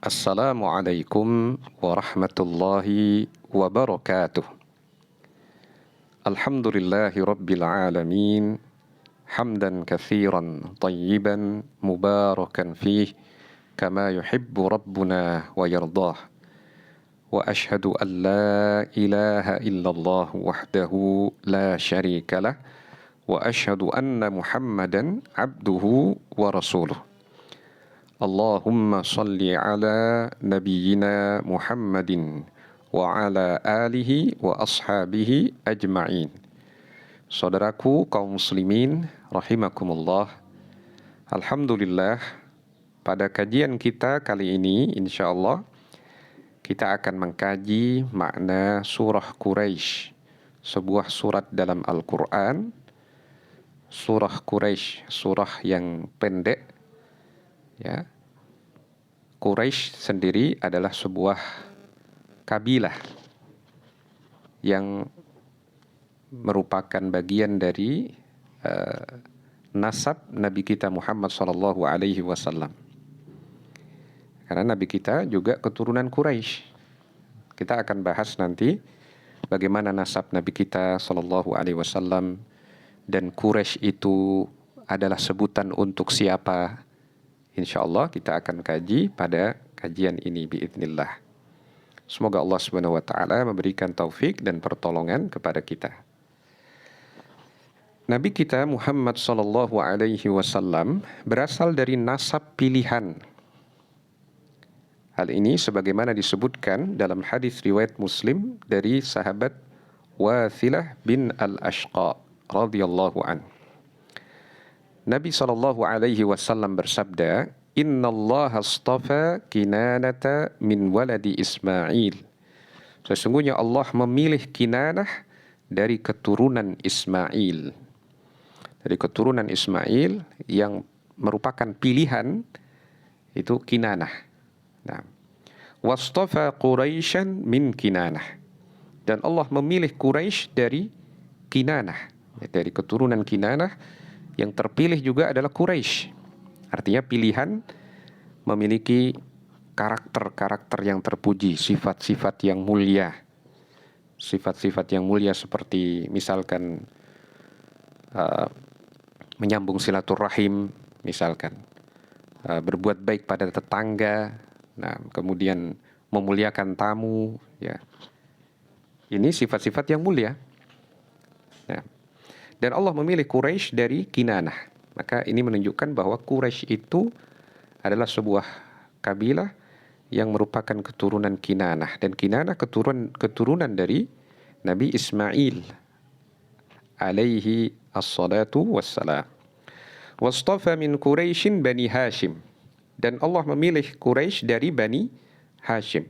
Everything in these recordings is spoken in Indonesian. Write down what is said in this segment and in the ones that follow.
Assalamualaikum warahmatullahi wabarakatuh. Alhamdulillahi rabbil alamin. Hamdan kathiran tayyiban mubarakan fih kama yuhibbu rabbuna wa yardah. Wa ashhadu an la ilaha illallah wahdahu la syarika lah. Wa ashhadu anna Muhammadan abduhu wa rasuluh. Allahumma salli ala nabiyyina Muhammadin wa ala alihi wa ashabihi ajma'in. Saudaraku kaum muslimin rahimakumullah. Alhamdulillah, pada kajian kita kali ini insyaallah kita akan mengkaji makna surah Quraisy, sebuah surat dalam Al-Qur'an. Surah Quraisy, surah yang pendek. Ya, Quraisy sendiri adalah sebuah kabilah yang merupakan bagian dari nasab Nabi kita Muhammad sallallahu alaihi wasallam. Karena Nabi kita juga keturunan Quraisy. Kita akan bahas nanti bagaimana nasab Nabi kita sallallahu alaihi wasallam, dan Quraisy itu adalah sebutan untuk siapa. InsyaAllah kita akan kaji pada kajian ini biiznillah. Semoga Allah Subhanahu wa taala memberikan taufik dan pertolongan kepada kita. Nabi kita Muhammad sallallahu alaihi wasallam berasal dari nasab pilihan. Hal ini sebagaimana disebutkan dalam hadis riwayat Muslim dari sahabat Wathilah bin Al-Ashqa radhiyallahu anhu. Nabi sallallahu alaihi wasallam bersabda, "Innallaha astafa Kinanata min waladi Ismail." Sesungguhnya Allah memilih Kinanah dari keturunan Ismail. Dari keturunan Ismail yang merupakan pilihan itu Kinanah. Nah, wastafa Quraisyan min Kinanah. Dan Allah memilih Quraisy dari Kinanah, dari keturunan Kinanah. Yang terpilih juga adalah Quraisy. Artinya pilihan memiliki karakter-karakter yang terpuji, sifat-sifat yang mulia. Sifat-sifat yang mulia seperti misalkan menyambung silaturahim, misalkan berbuat baik pada tetangga, nah kemudian memuliakan tamu, ya. Ini sifat-sifat yang mulia. Nah, dan Allah memilih Quraisy dari Kinanah. Maka ini menunjukkan bahwa Quraisy itu adalah sebuah kabilah yang merupakan keturunan Kinanah. Dan Kinanah keturunan dari Nabi Ismail alaihi assalatu wassalam. Wastafa min Quraisyin Bani Hashim. Dan Allah memilih Quraisy dari Bani Hashim.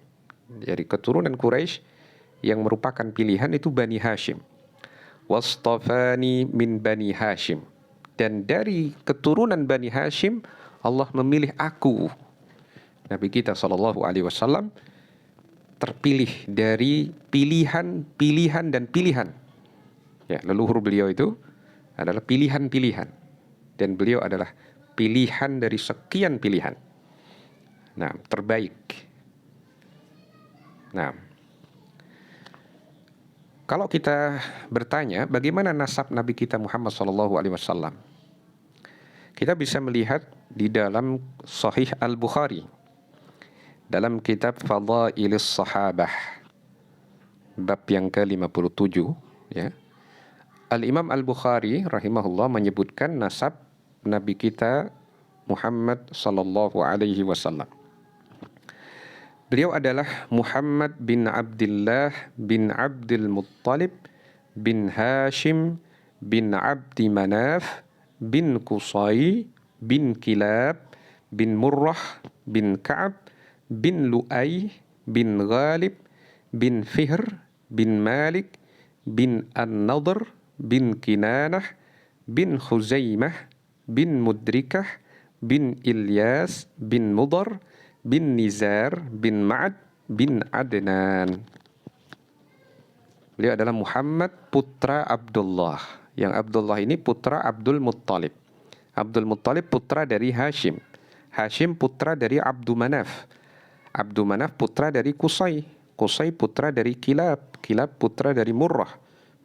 Dari keturunan Quraisy yang merupakan pilihan itu Bani Hashim. Wastafani min Bani Hashim. Dan dari keturunan Bani Hashim Allah memilih aku, Nabi kita sallallahu alaihi wasallam, terpilih dari pilihan dan pilihan. Ya, leluhur beliau itu adalah pilihan-pilihan, dan beliau adalah pilihan dari sekian pilihan. Nah, terbaik. Nah, kalau kita bertanya bagaimana nasab Nabi kita Muhammad SAW, kita bisa melihat di dalam Sahih Al-Bukhari, dalam kitab Fadailis Sahabah, bab yang ke-57, ya. Al-Imam Al-Bukhari rahimahullah menyebutkan nasab Nabi kita Muhammad SAW. Beliau adalah Muhammad bin Abdullah bin Abdul Muttalib bin Hashim bin Abdi Manaf bin Qusay bin Kilab bin Murrah bin Ka'ab bin Lu'ay bin Ghalib bin Fihr bin Malik bin An-Nadr bin Kinanah bin Khuzaimah bin Mudrikah bin Ilyas bin Mudar bin Nizar bin Ma'ad bin Adnan. Beliau adalah Muhammad putra Abdullah. Yang Abdullah ini putra Abdul Muttalib. Abdul Muttalib putra dari Hashim. Hashim putra dari Abdu Manaf. Abdu Manaf putra dari Qusay, Qusay putra dari Kilab, Kilab putra dari Murrah,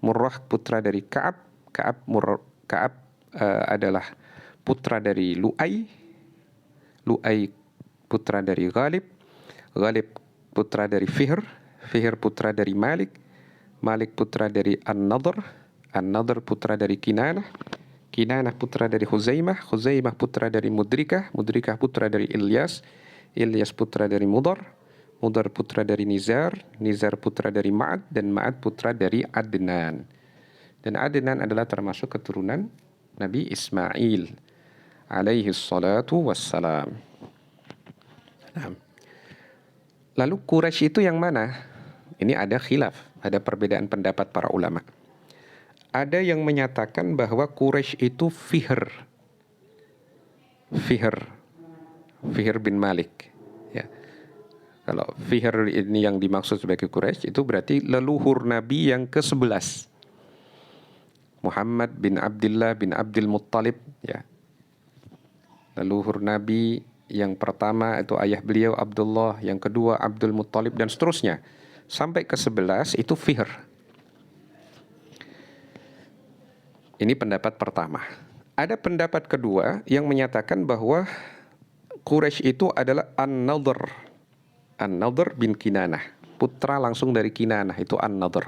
Murrah putra dari Ka'ab, Ka'ab adalah putra dari Lu'ay, Lu'ay putra dari Ghalib, Ghalib putra dari Fihr, Fihr putra dari Malik, Malik putra dari An-Nadhr, An-Nadhr putra dari Kinanah, Kinanah putra dari Khuzaimah, Khuzaimah putra dari Mudrikah, Mudrikah putra dari Ilyas, Ilyas putra dari Mudhar, Mudhar putra dari Nizar, Nizar putra dari Ma'ad, dan Ma'ad putra dari Adnan. Dan Adnan adalah termasuk keturunan Nabi Ismail alaihi salatu wassalam. Nah, lalu Quraisy itu yang mana? Ini ada khilaf, ada perbedaan pendapat para ulama. Ada yang menyatakan bahwa Quraisy itu Fihr. Fihr bin Malik. Ya. Kalau Fihr ini yang dimaksud sebagai Quraisy itu berarti leluhur Nabi yang ke-11. Muhammad bin Abdullah bin Abdul Muttalib, ya. Leluhur Nabi yang pertama itu ayah beliau Abdullah, yang kedua Abdul Muttalib, dan seterusnya. Sampai ke-11 itu Fihr. Ini pendapat pertama. Ada pendapat kedua yang menyatakan bahwa Quraisy itu adalah An-Nadhr. An-Nadhr bin Kinanah. Putra langsung dari Kinanah, itu An-Nadhr.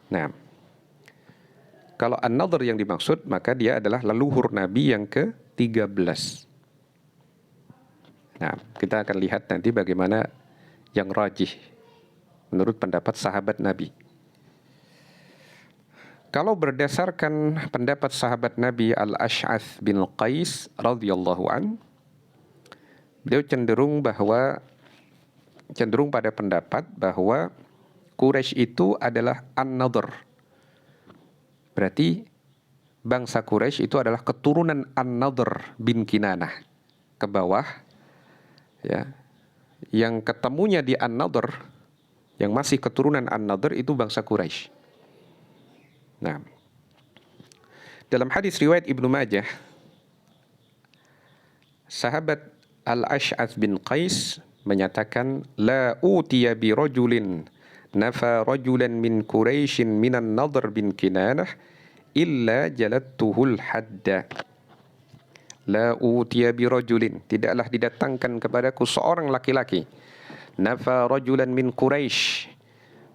Nah, kalau An-Nadhr yang dimaksud, maka dia adalah leluhur Nabi yang ke-13. Nah, kita akan lihat nanti bagaimana yang rajih menurut pendapat sahabat Nabi. Kalau berdasarkan pendapat sahabat Nabi Al-Ash'ath bin Qais radhiyallahu an, beliau cenderung pada pendapat bahwa Quraisy itu adalah An-Nadhr. Berarti bangsa Quraisy itu adalah keturunan An-Nadhr bin Kinanah ke bawah, ya. Yang ketemunya di An-Nadhr, yang masih keturunan An-Nadhr itu bangsa Quraisy. Nah, dalam hadis riwayat Ibnu Majah, sahabat Al-Ash'ath bin Qais menyatakan, la utiya bi rajulin nafa rajulan min Quraisyin minan Nadhr bin Kinanah illa jalattuhul hadda. La utiya bi rajulin, tidaklah didatangkan kepadaku seorang laki-laki, nafa rajulan min Quraisy,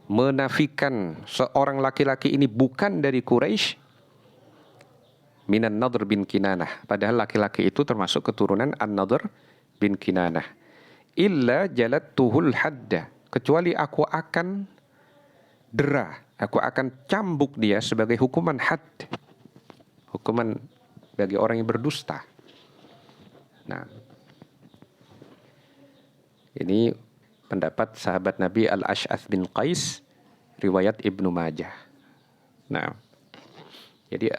menafikan seorang laki-laki ini bukan dari Quraisy, minan Nadhr bin Kinanah, padahal laki-laki itu termasuk keturunan An-Nadhr bin Kinanah, illa jalattuhul hadda, kecuali aku akan dera, aku akan cambuk dia sebagai hukuman had, hukuman bagi orang yang berdusta. Nah, ini pendapat sahabat Nabi Al-Ash'ath bin Qais, riwayat Ibnu Majah. Nah, jadi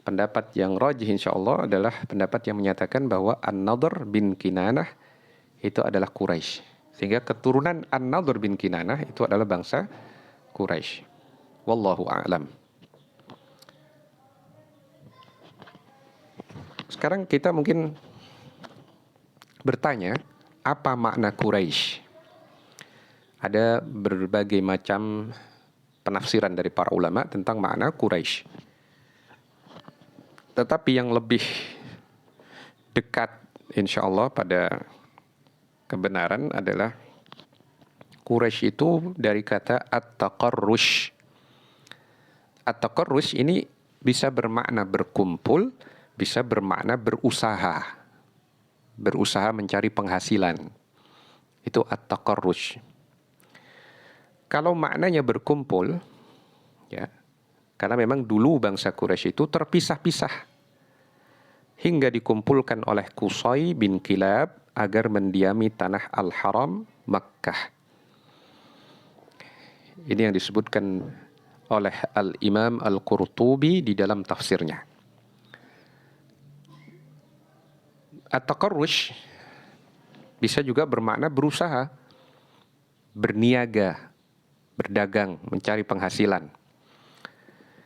pendapat yang rajih insyaallah adalah pendapat yang menyatakan bahwa An-Nadhr bin Kinanah itu adalah Quraisy. Sehingga keturunan An-Nadhr bin Kinanah itu adalah bangsa Quraisy. Wallahu a'lam. Sekarang kita mungkin bertanya, apa makna Quraisy? Ada berbagai macam penafsiran dari para ulama tentang makna Quraisy. Tetapi yang lebih dekat insyaallah pada kebenaran adalah Quraisy itu dari kata at-taqarrush. At-taqarrush ini bisa bermakna berkumpul, bisa bermakna berusaha. Berusaha mencari penghasilan. Itu at-taqarrush. Kalau maknanya berkumpul, ya, karena memang dulu bangsa Quraisy itu terpisah-pisah hingga dikumpulkan oleh Qusay bin Kilab agar mendiami tanah Al-Haram, Makkah. Ini yang disebutkan oleh Al-Imam Al-Qurtubi di dalam tafsirnya. At-taqarrush bisa juga bermakna berusaha, berniaga, berdagang, mencari penghasilan.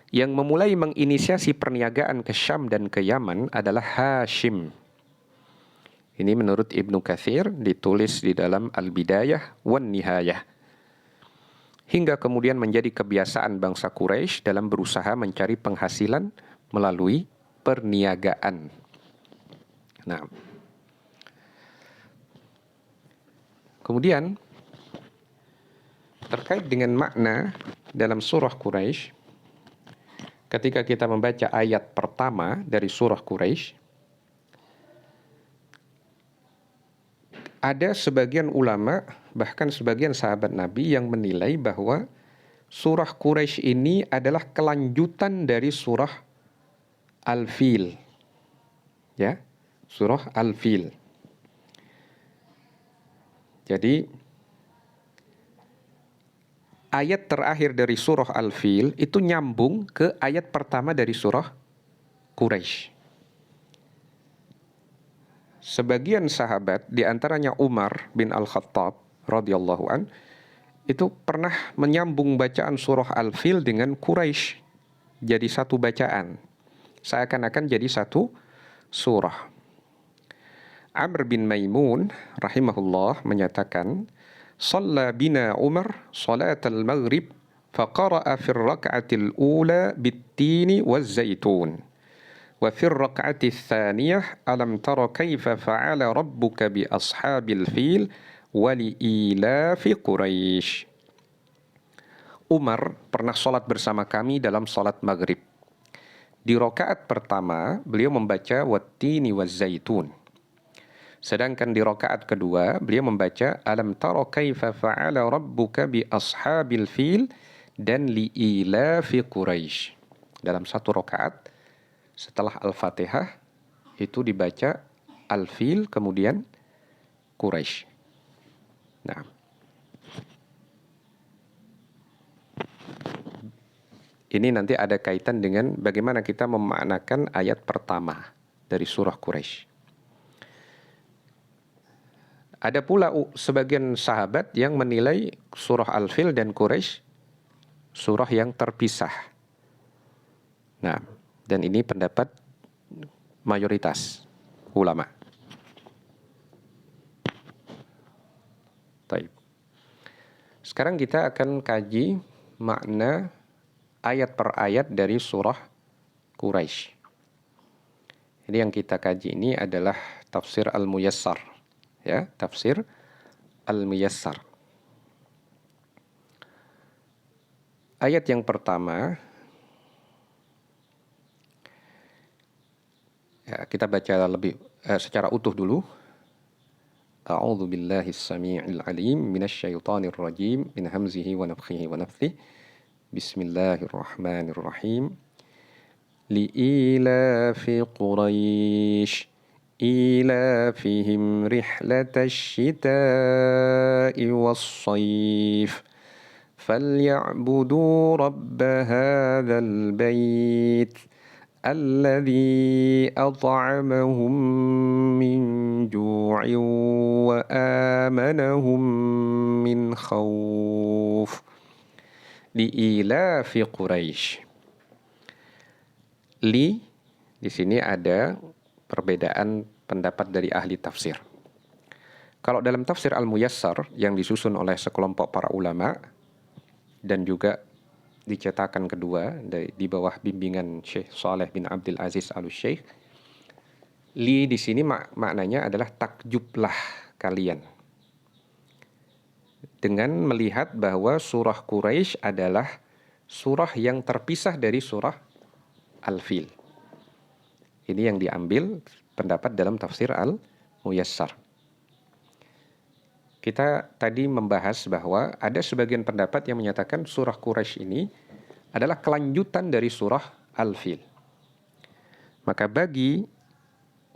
Yang memulai menginisiasi perniagaan ke Syam dan ke Yaman adalah Hashim. Ini menurut Ibnu Katsir, ditulis di dalam Al-Bidayah wan Nihayah. Hingga kemudian menjadi kebiasaan bangsa Quraisy dalam berusaha mencari penghasilan melalui perniagaan. Nah, kemudian terkait dengan makna dalam surah Quraisy, ketika kita membaca ayat pertama dari surah Quraisy, ada sebagian ulama, bahkan sebagian sahabat Nabi yang menilai bahwa surah Quraisy ini adalah kelanjutan dari surah Al-Fil. Ya, surah Al-Fil. Jadi ayat terakhir dari surah Al-Fil itu nyambung ke ayat pertama dari surah Quraisy. Sebagian sahabat, di antaranya Umar bin Al-Khattab radhiyallahu an, itu pernah menyambung bacaan surah Al-Fil dengan Quraisy jadi satu bacaan, seakan-akan jadi satu surah. Amr bin Maimun rahimahullah menyatakan, "Shalla bina Umar salat al-maghrib faqara'a fi ar-rak'ati al-ula bit-tini waz-zaitun. وفي الركعة الثانية ألم تر كيف فعل ربك بأصحاب الفيل ولإيلاف قريش." Umar pernah sholat bersama kami dalam sholat maghrib. Di rakaat pertama beliau membaca wattini wazzaitun. Sedangkan di rakaat kedua beliau membaca alam tara kaifa fa'ala rabbuka bi ashabil fil dan li'ilafi Quraisy. Dalam satu rakaat setelah Al-Fatihah itu dibaca Al-Fil kemudian Quraisy. Nah, ini nanti ada kaitan dengan bagaimana kita memaknakan ayat pertama dari surah Quraisy. Ada pula sebagian sahabat yang menilai surah Al-Fil dan Quraisy surah yang terpisah. Nah, dan ini pendapat mayoritas ulama. Baik. Sekarang kita akan kaji makna ayat per ayat dari surah Quraisy. Ini yang kita kaji ini adalah tafsir Al-Muyassar. Ya, tafsir Al-Muyassar. Ayat yang pertama, ya, kita baca secara utuh dulu. A'udzu billahi as-sami'il 'alim minasy syaithanir rajim min hamzihi wa nafthihi wa nafthihi. Bismillahirrahmanirrahim. Li'ilafi Quraisy ilafihim rihlatash shita'i was-shayf falya'budu rabb hadzal bait الذي أطعمهم من جوع وآمنهم من خوف لإيلاف قريش. Di sini ada perbedaan pendapat dari ahli tafsir. Kalau dalam tafsir Al-Muyassar yang disusun oleh sekelompok para ulama dan juga dicetakan kedua di bawah bimbingan Syekh Saleh bin Abdul Aziz Al-Syekh, di sini maknanya adalah takjublah kalian dengan melihat bahwa surah Quraisy adalah surah yang terpisah dari surah Al-Fil. Ini yang diambil pendapat dalam tafsir Al-Muyassar. Kita tadi membahas bahwa ada sebagian pendapat yang menyatakan surah Quraisy ini adalah kelanjutan dari surah Al-Fil. Maka bagi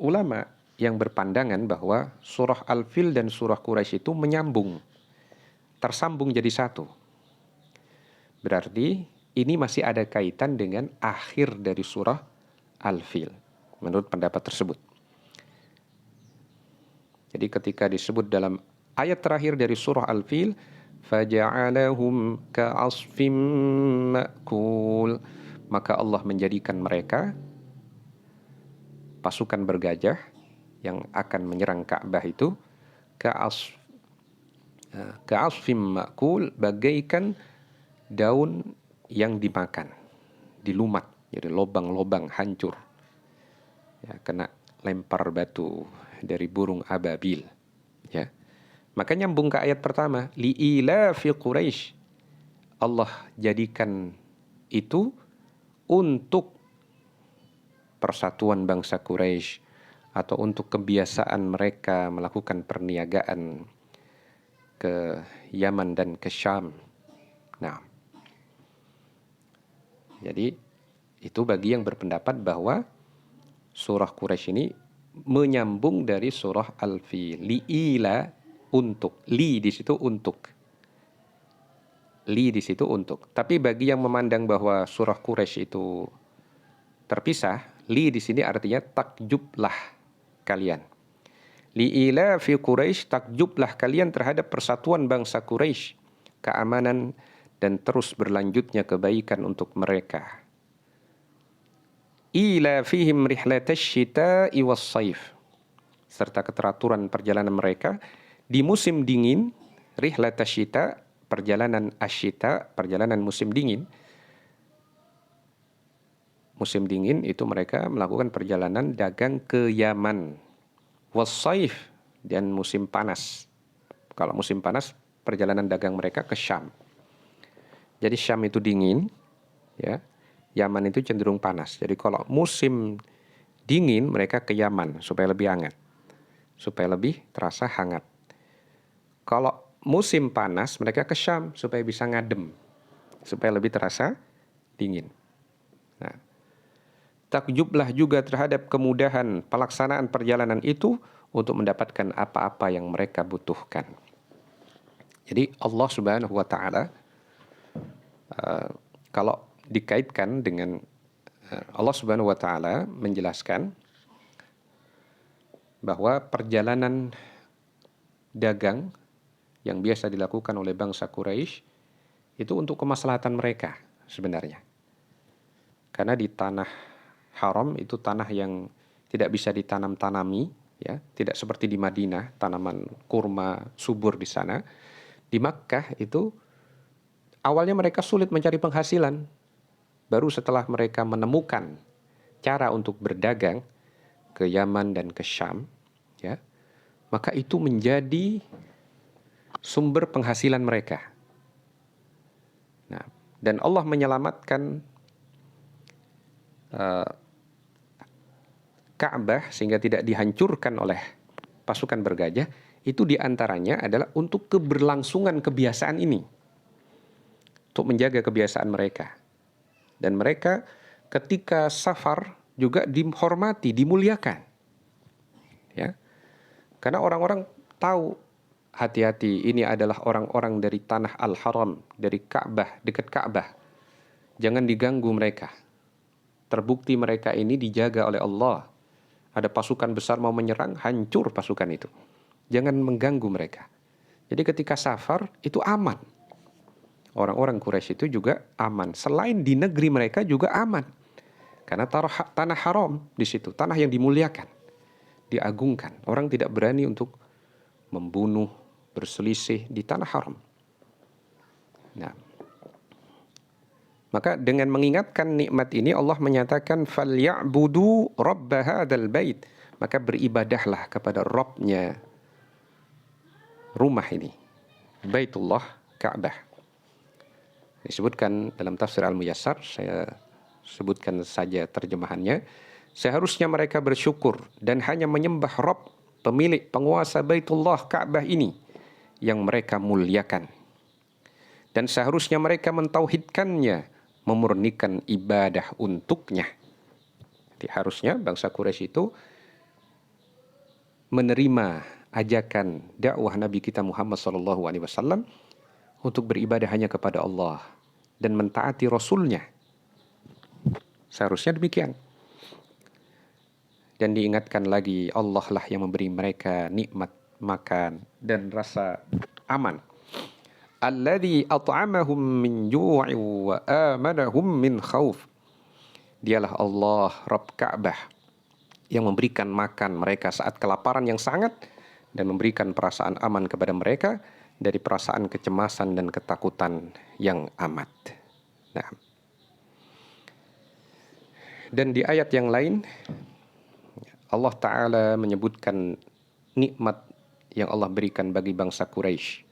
ulama yang berpandangan bahwa surah Al-Fil dan surah Quraisy itu menyambung, tersambung jadi satu, berarti ini masih ada kaitan dengan akhir dari surah Al-Fil, menurut pendapat tersebut. Jadi ketika disebut dalam ayat terakhir dari surah Al-Fil, faja'alahum ka'asfim ma'kul, maka Allah menjadikan mereka pasukan bergajah yang akan menyerang Ka'bah itu ka'asfim ma'kul, bagaikan daun yang dimakan, dilumat, jadi lobang-lobang hancur. Ya, kena lempar batu dari burung ababil. Ya. Maka nyambung ke ayat pertama, li'ilafi Quraisy. Allah jadikan itu untuk persatuan bangsa Quraisy atau untuk kebiasaan mereka melakukan perniagaan ke Yaman dan ke Syam. Nah, jadi itu bagi yang berpendapat bahwa surah Quraisy ini menyambung dari surah Al-Fil. Li'ila, untuk. Li di situ untuk. Li di situ untuk. Tapi bagi yang memandang bahwa surah Quraisy itu terpisah, li di sini artinya takjublah kalian. Li'ila fi Quraisy, takjublah kalian terhadap persatuan bangsa Quraisy, keamanan dan terus berlanjutnya kebaikan untuk mereka. Ila fihim rihlatash syita'i was-saif, serta keteraturan perjalanan mereka di musim dingin. Rihlatash syita, perjalanan asyita, perjalanan musim dingin. Musim dingin itu mereka melakukan perjalanan dagang ke Yaman. Was-saif, dan musim panas. Kalau musim panas, perjalanan dagang mereka ke Syam. Jadi Syam itu dingin, ya. Yaman itu cenderung panas. Jadi kalau musim dingin mereka ke Yaman supaya lebih hangat, supaya lebih terasa hangat. Kalau musim panas mereka ke Syam supaya bisa ngadem, supaya lebih terasa dingin. Nah, takjublah juga terhadap kemudahan pelaksanaan perjalanan itu untuk mendapatkan apa-apa yang mereka butuhkan. Jadi Allah Subhanahu wa Ta'ala, kalau dikaitkan dengan Allah Subhanahu wa Ta'ala menjelaskan bahwa perjalanan dagang yang biasa dilakukan oleh bangsa Quraisy itu untuk kemaslahatan mereka sebenarnya. Karena di tanah haram itu tanah yang tidak bisa ditanam-tanami, ya, tidak seperti di Madinah, tanaman kurma subur di sana. Di Makkah itu awalnya mereka sulit mencari penghasilan. Baru setelah mereka menemukan cara untuk berdagang ke Yaman dan ke Syam, ya, maka itu menjadi sumber penghasilan mereka. Nah, dan Allah menyelamatkan Ka'bah sehingga tidak dihancurkan oleh pasukan bergajah, itu diantaranya adalah untuk keberlangsungan kebiasaan ini, untuk menjaga kebiasaan mereka. Dan mereka ketika safar juga dihormati, dimuliakan, ya, karena orang-orang tahu, hati-hati, ini adalah orang-orang dari tanah Al-Haram, dari Ka'bah, dekat Ka'bah, jangan diganggu mereka. Terbukti mereka ini dijaga oleh Allah. Ada pasukan besar mau menyerang, hancur pasukan itu. Jangan mengganggu mereka. Jadi ketika safar itu aman. Orang-orang Quraisy itu juga aman. Selain di negeri mereka juga aman. Karena tanah haram di situ, tanah yang dimuliakan, diagungkan. Orang tidak berani untuk membunuh, berselisih di tanah haram. Nah, maka dengan mengingatkan nikmat ini Allah menyatakan falyabudu rabb hadzal bait, maka beribadahlah kepada Rabbnya rumah ini, Baitullah Ka'bah. Disebutkan dalam tafsir Al-Muyassar, saya sebutkan saja terjemahannya. Seharusnya mereka bersyukur dan hanya menyembah Rabb, pemilik penguasa Baitullah Ka'bah ini yang mereka muliakan. Dan seharusnya mereka mentauhidkannya, memurnikan ibadah untuknya. Jadi harusnya bangsa Quraisy itu menerima ajakan dakwah Nabi kita Muhammad SAW untuk beribadah hanya kepada Allah dan mentaati Rasulnya. Seharusnya demikian. Dan diingatkan lagi, Allah lah yang memberi mereka nikmat makan dan rasa aman. Alladzi at'amahum min ju'i wa amanahum min khauf. Dialah Allah Rabb Ka'bah yang memberikan makan mereka saat kelaparan yang sangat dan memberikan perasaan aman kepada mereka dari perasaan kecemasan dan ketakutan yang amat. Nah, dan di ayat yang lain Allah Ta'ala menyebutkan nikmat yang Allah berikan bagi bangsa Quraisy.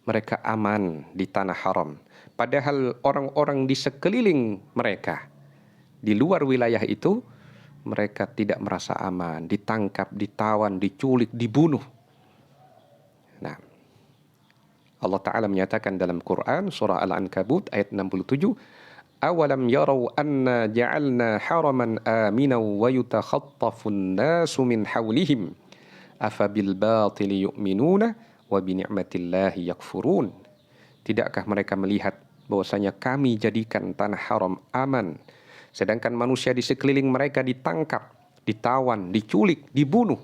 Mereka aman di tanah haram. Padahal orang-orang di sekeliling mereka, di luar wilayah itu, mereka tidak merasa aman. Ditangkap, ditawan, diculik, dibunuh. Nah, Allah Ta'ala menyatakan dalam Quran, surah Al-Ankabut, ayat 67, awalam yarau anna ja'alna haraman aminan wa yutakhattafun nasu min hawlihim afabil batili yu'minuna wa bini'matillahi yakfurun. Tidakkah mereka melihat bahwasanya kami jadikan tanah haram aman, sedangkan manusia di sekeliling mereka ditangkap, ditawan, diculik, dibunuh?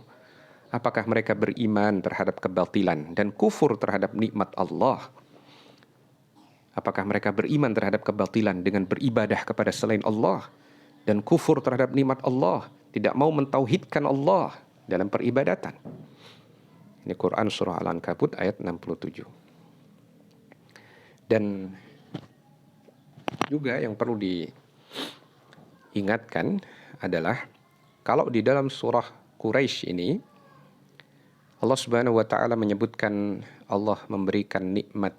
Apakah mereka beriman terhadap kebatilan dan kufur terhadap nikmat Allah? Apakah mereka beriman terhadap kebatilan dengan beribadah kepada selain Allah dan kufur terhadap nikmat Allah, tidak mau mentauhidkan Allah dalam peribadatan? Ini Quran surah Al-Ankabut ayat 67. Dan juga yang perlu diingatkan adalah kalau di dalam surah Quraisy ini Allah Subhanahu wa taala menyebutkan Allah memberikan nikmat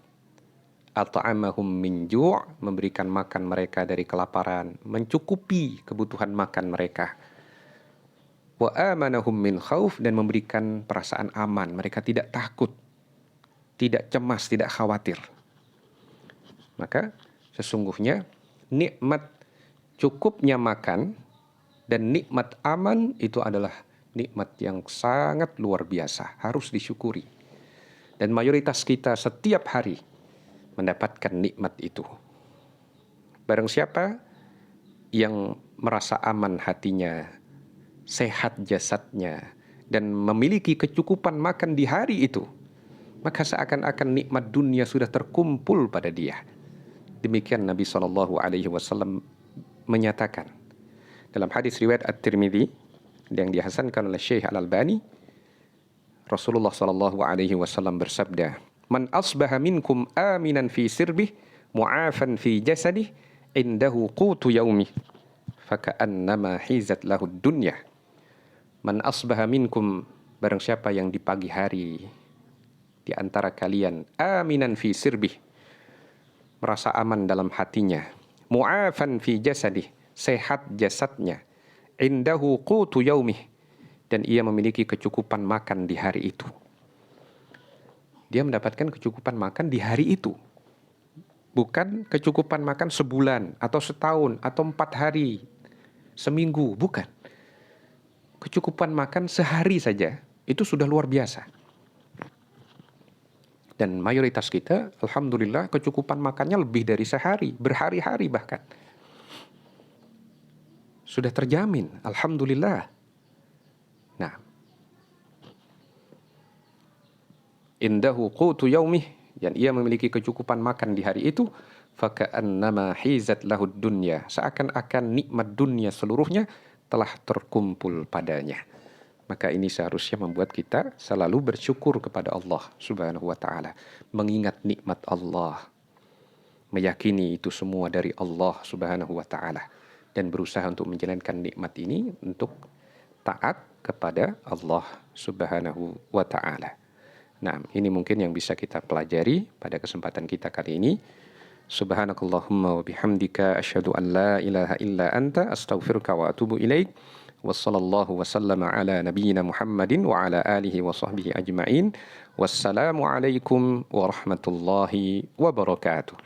at'amahum min ju', memberikan makan mereka dari kelaparan, mencukupi kebutuhan makan mereka. Wa amanahum min khauf, dan memberikan perasaan aman, mereka tidak takut, tidak cemas, tidak khawatir. Maka sesungguhnya nikmat cukupnya makan dan nikmat aman itu adalah nikmat yang sangat luar biasa, harus disyukuri. Dan mayoritas kita setiap hari mendapatkan nikmat itu. Barang siapa yang merasa aman hatinya, sehat jasadnya, dan memiliki kecukupan makan di hari itu, maka seakan-akan nikmat dunia sudah terkumpul pada dia. Demikian Nabi SAW menyatakan dalam hadis riwayat At-Tirmidzi yang dihasankan oleh Syekh Al-Albani, Rasulullah SAW bersabda, "Man asbaha minkum aminan fi sirbih, mu'afan fi jasadih, indahu qutu yaumih, faka'annama hizat lahu dunya." Man asbaha minkum, barang siapa yang di pagi hari di antara kalian, aminan fi sirbih, merasa aman dalam hatinya, mu'afan fi jasadih, sehat jasadnya, indahu qutu yaumih, dan ia memiliki kecukupan makan di hari itu. Dia mendapatkan kecukupan makan di hari itu, bukan kecukupan makan sebulan atau setahun atau 4 hari, seminggu, bukan. Kecukupan makan sehari saja itu sudah luar biasa. Dan mayoritas kita, alhamdulillah, kecukupan makannya lebih dari sehari, berhari-hari bahkan. Sudah terjamin, alhamdulillah. Nah, indahu qutu yaumih, dan ia memiliki kecukupan makan di hari itu, faka'annama hizat lahud dunya, seakan-akan nikmat dunia seluruhnya telah terkumpul padanya. Maka ini seharusnya membuat kita selalu bersyukur kepada Allah Subhanahu wa ta'ala, mengingat nikmat Allah, meyakini itu semua dari Allah Subhanahu wa ta'ala, dan berusaha untuk menjalankan nikmat ini untuk taat kepada Allah Subhanahu wa ta'ala. Nah, ini mungkin yang bisa kita pelajari pada kesempatan kita kali ini. Subhanakallahumma wa bihamdika asyhadu an la ilaha illa anta astaghfiruka wa atubu ilaik. Wassallallahu wasallama ala nabiyyina Muhammadin wa ala alihi wa sahbihi ajma'in. Wassalamu alaikum warahmatullahi wabarakatuh.